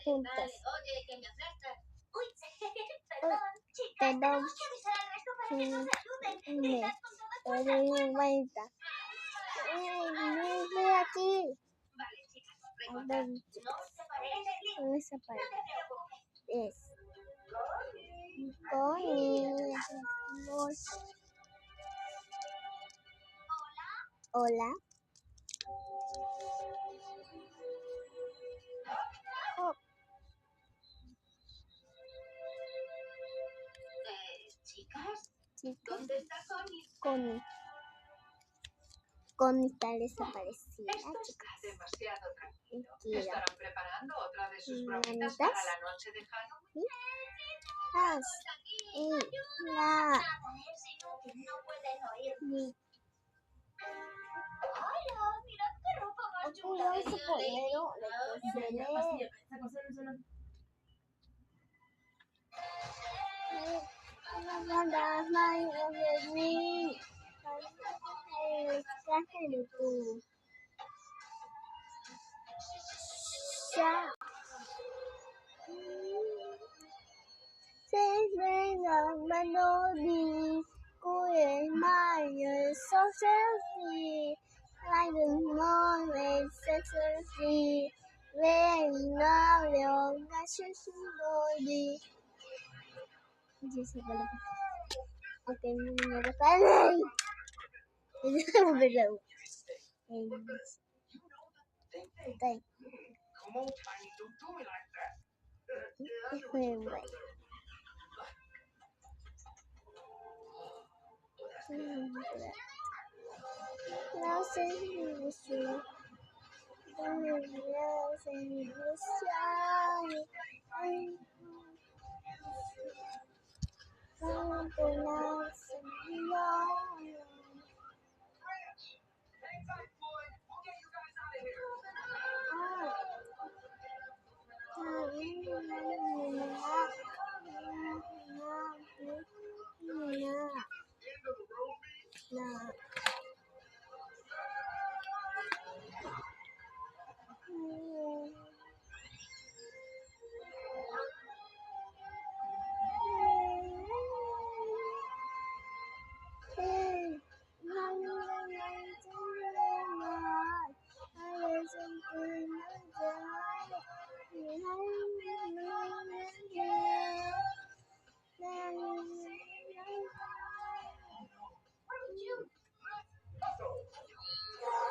juntas. Oye, que me aplastas. Uy, Perdón, chicas, tenemos que avisar al resto para que nos ayuden. Gritad con todas vuestras vuelta. Ven aquí. Vale, chicas, recordad, no os separéis de mí. No se No te preocupes. Es. Connie. Hola. Oh, Chicas, chicos. ¿dónde está Connie? Connie está desaparecida, Esto está chicas. demasiado tranquilo. Mira. ¿Estarán preparando otra de sus bromitas Mamitas. para la noche de Halloween? Y la Nada, es inútil, no pueden oír. ¡Hola! Mirad qué ropa más chula. Vamos a ponerlo Ok, no me Come on, Tiny, don't do me like that. No sé si